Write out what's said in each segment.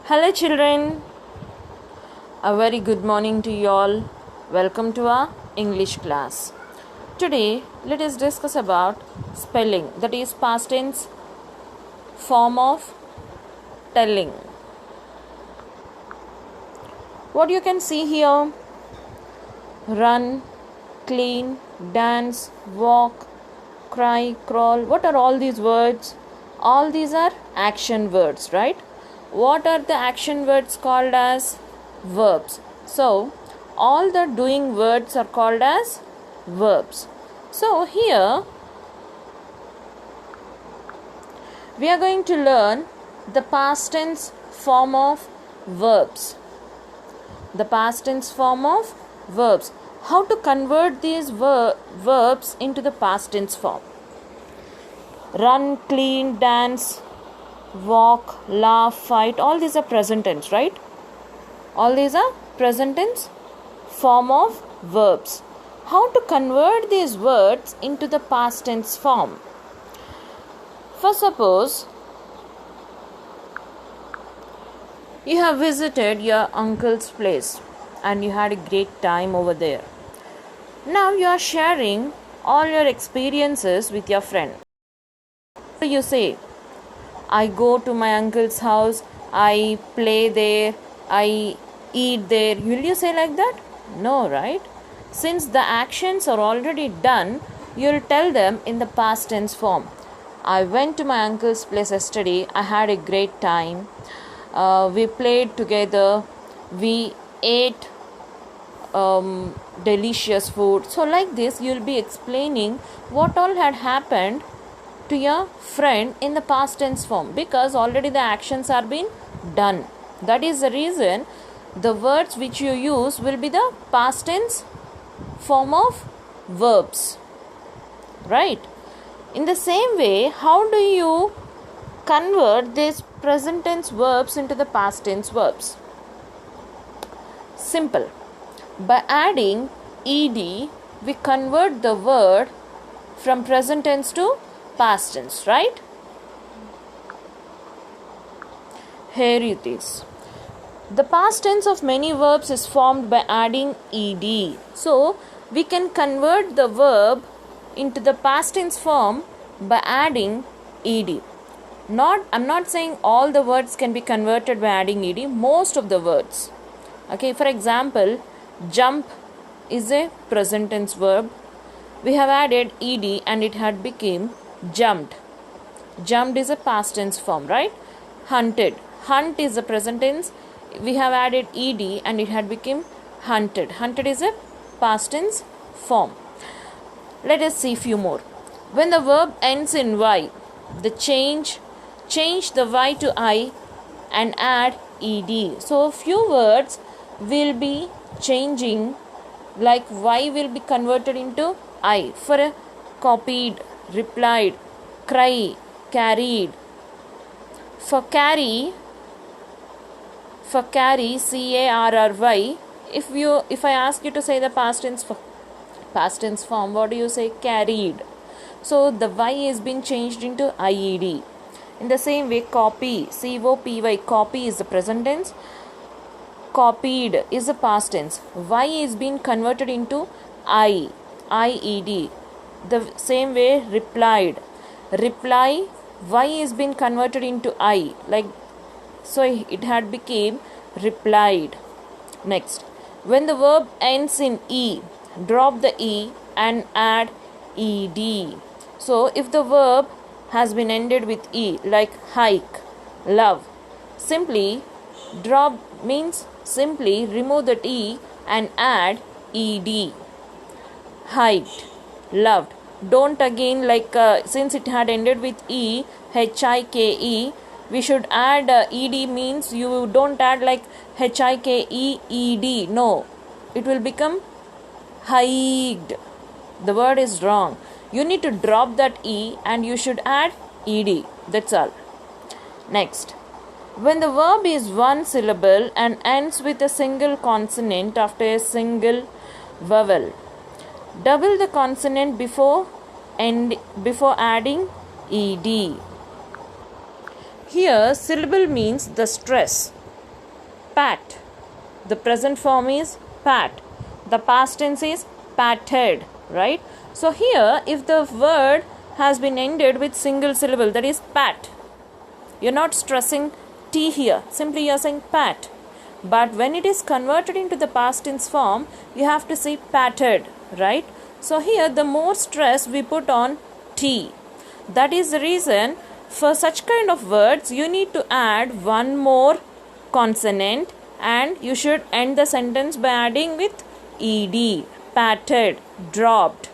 Hello children, a very good morning to you all. Welcome to our English class. Today let us discuss about spelling, that is past tense form of telling. What you can see here: run, clean, dance, walk, cry, crawl. What are all these words? All these are action words, right? What are the action words called as? Verbs. So all the doing words are called as verbs. So here we are going to learn the past tense form of verbs. The past tense form of verbs. How to convert these verbs into the past tense form? Run, clean, dance, walk, laugh, fight, all these are present tense, right? All these are present tense form of verbs. How to convert these words into the past tense form? First, suppose you have visited your uncle's place and you had a great time over there. Now you are sharing all your experiences with your friend. You say, I go to my uncle's house, I play there, I eat there. Will you say like that? No, right? Since the actions are already done, you'll tell them in the past tense form. I went to my uncle's place yesterday, I had a great time. We played together, we ate delicious food. So like this, you'll be explaining what all had happened to your friend in the past tense form, because already the actions are being done. That is the reason the words which you use will be the past tense form of verbs, right? In the same way, how do you convert these present tense verbs into the past tense verbs? Simple. By adding ed, we convert the word from present tense to past tense, right? Here it is. The past tense of many verbs is formed by adding ed. So we can convert the verb into the past tense form by adding ed. I'm not saying all the words can be converted by adding ed, most of the words. Okay, for example, jump is a present tense verb. We have added ed and it had become jumped. Jumped is a past tense form, right? Hunted. Hunt is a present tense. We have added ed and it had become hunted. Hunted is a past tense form. Let us see few more. When the verb ends in y, the change the y to I and add ed. So few words will be changing, like y will be converted into I. For a copied, replied, cry, carried. For carry, carry, if I ask you to say the past tense form, what do you say? Carried. So the y is being changed into ied. In the same way, copy, copy, copy is the present tense, copied is the past tense. Y is being converted into ied. The same way, replied, reply, y is being converted into I, like so it had become replied. Next, when the verb ends in e, drop the e and add ed. So if the verb has been ended with e, like hike, love, simply drop means simply remove that e and add ed. Hiked, loved. Don't again, like since it had ended with e, hike, we should add ed, means you don't add like hike ed. No, it will become hiked. The word is wrong. You need to drop that e and you should add ed. That's all. Next, when the verb is one syllable and ends with a single consonant after a single vowel, double the consonant before adding ed. Here syllable means the stress. pat. The present form is pat. The past tense is patted, right? So here, if the word has been ended with single syllable, that is pat, you're not stressing T here. Simply you're saying pat. But when it is converted into the past tense form, you have to say patted, right? So here the more stress we put on T. That is the reason for such kind of words you need to add one more consonant, and you should end the sentence by adding with ed. Patted, dropped,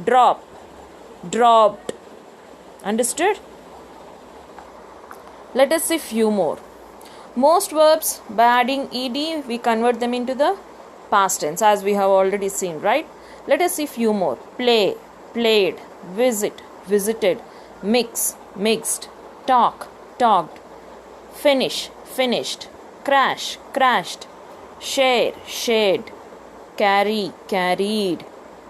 drop, dropped. Understood? Let us see few more. Most verbs, by adding ed, we convert them into the past tense, as we have already seen, right? Let us see few more. Play, played, visit, visited, mix, mixed, talk, talked, finish, finished, crash, crashed, share, shared, carry, carried,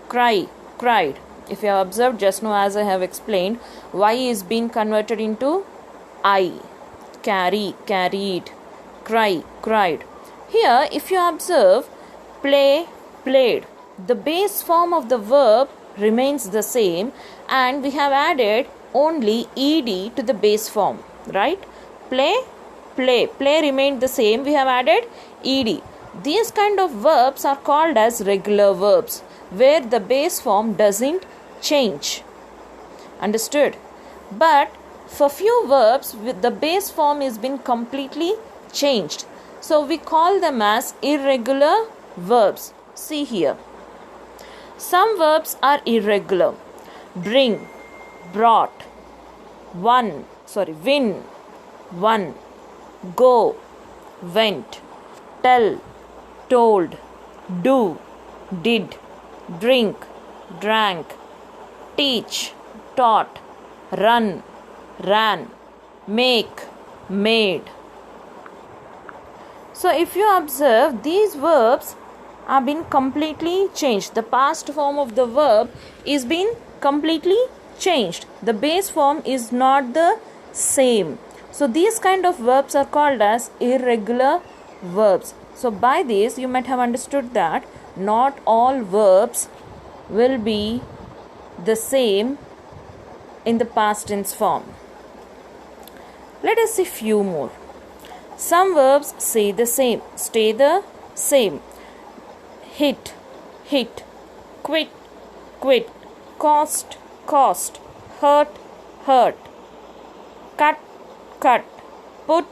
cry, cried. If you have observed just now, as I have explained, y is being converted into I. Carry, carried, cry, cried. Here, if you observe, play, played, the base form of the verb remains the same, and we have added only ed to the base form, right? Play, play, play remained the same, we have added ed. These kind of verbs are called as regular verbs, where the base form doesn't change. Understood? But for few verbs, the base form has been completely changed. So we call them as irregular verbs. See here. Some verbs are irregular. Bring, brought, win, won, go, went, tell, told, do, did, drink, drank, teach, taught, run, ran, make, made. So if you observe, these verbs have been completely changed. The past form of the verb is been completely changed. The base form is not the same. So these kind of verbs are called as irregular verbs. So by this you might have understood that not all verbs will be the same in the past tense form. Let us see few more. Some verbs say the same, stay the same. Hit, hit, quit, quit, cost, cost, hurt, hurt, cut, cut, put,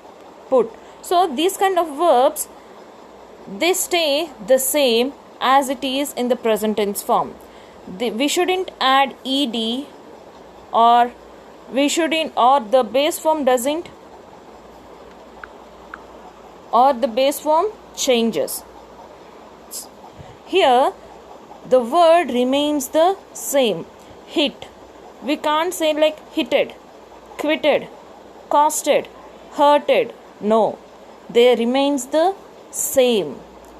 put. So these kind of verbs, they stay the same as it is in the present tense form. We shouldn't add ed, or we shouldn't, or the base form doesn't, or the base form changes. Here the word remains the same. Hit, we can't say like hitted, quitted, costed, hurted. No, they remains the same.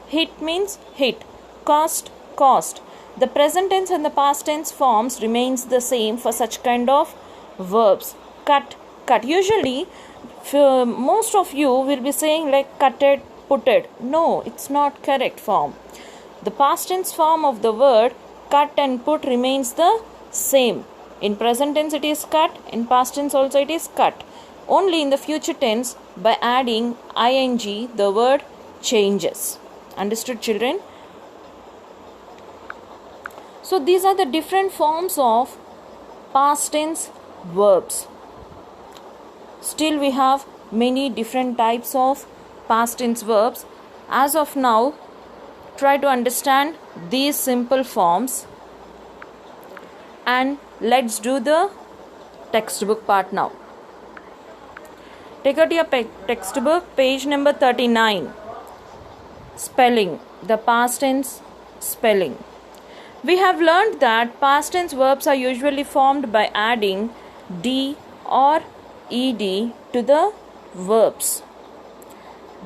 Hit means hit, cost, cost. The present tense and the past tense forms remains the same for such kind of verbs. Cut, cut. Usually most of you will be saying like cutted, putted. No, it's not correct form. The past tense form of the word cut and put remains the same. In present tense it is cut, in past tense also it is cut. Only in the future tense, by adding ing, the word changes. Understood, children? So these are the different forms of past tense verbs. Still we have many different types of past tense verbs. As of now, try to understand these simple forms, and let's do the textbook part now. Take out your textbook, page number 39. Spelling, the past tense spelling. We have learned that past tense verbs are usually formed by adding d or ed to the verbs.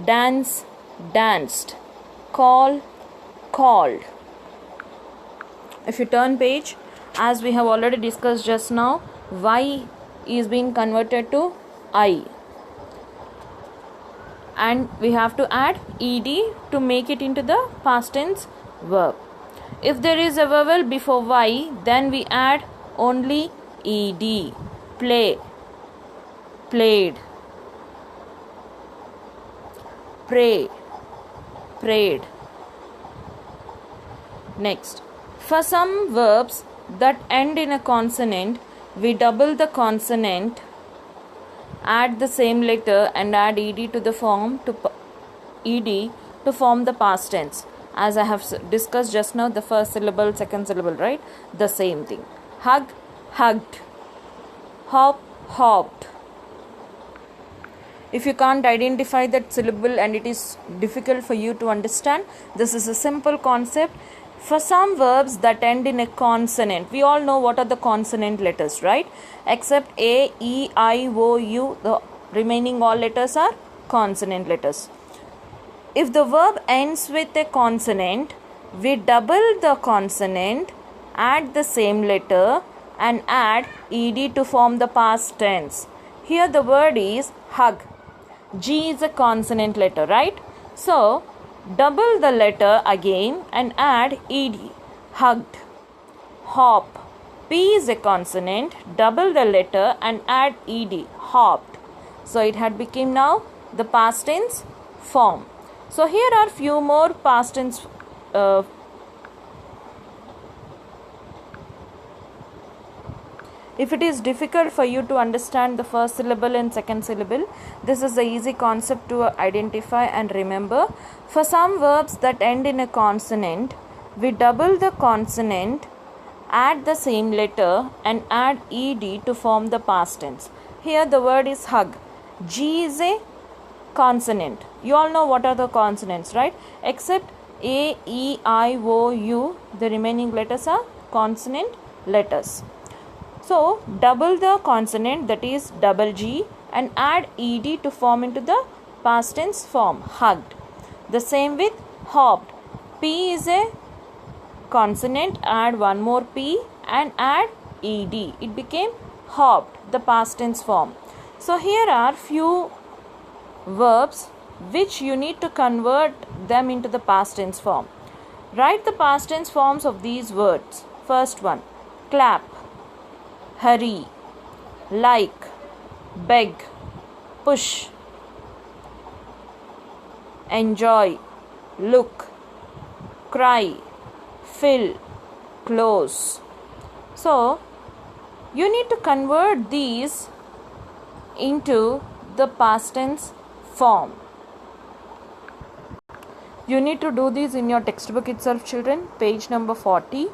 Dance, danced. Call, called. If you turn page, as we have already discussed just now, y is being converted to I. and we have to add ed to make it into the past tense verb. If there is a vowel before y, then we add only ed. Play, played. Pray, prayed. Next, for some verbs that end in a consonant, we double the consonant, add the same letter and add ed to the form to form the past tense. As I have discussed just now, the first syllable, second syllable, right? The same thing. Hug, hugged. Hop, hopped. If you can't identify that syllable and it is difficult for you to understand, this is a simple concept. For some verbs that end in a consonant, we all know what are the consonant letters, right? Except A, E, I, O, U, the remaining all letters are consonant letters. If the verb ends with a consonant, we double the consonant, add the same letter and add ed to form the past tense. Here the word is hug. G is a consonant letter, right? So, double the letter again and add ed. Hugged. Hop. P is a consonant. Double the letter and add ed. Hopped. So, it had become now the past tense form. So, here are few more past tense If it is difficult for you to understand the first syllable and second syllable, this is the easy concept to identify and remember. For some verbs that end in a consonant, we double the consonant, add the same letter and add ed to form the past tense. Here the word is hug. G is a consonant. You all know what are the consonants, right? Except A, E, I, O, U, the remaining letters are consonant letters. So, double the consonant, that is double G, and add ed to form into the past tense form, hugged. The same with hopped. P is a consonant, add one more P and add ed. It became hopped, the past tense form. So, here are few verbs which you need to convert them into the past tense form. Write the past tense forms of these words. First one, clap, hurry, like, beg, push, enjoy, look, cry, fill, close. So, you need to convert these into the past tense form. You need to do this in your textbook itself, children, page number 40.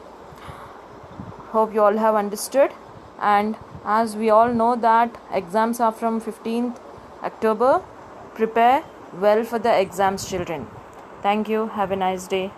Hope you all have understood. And as we all know that exams are from 15th October, prepare well for the exams, children. Thank you. Have a nice day.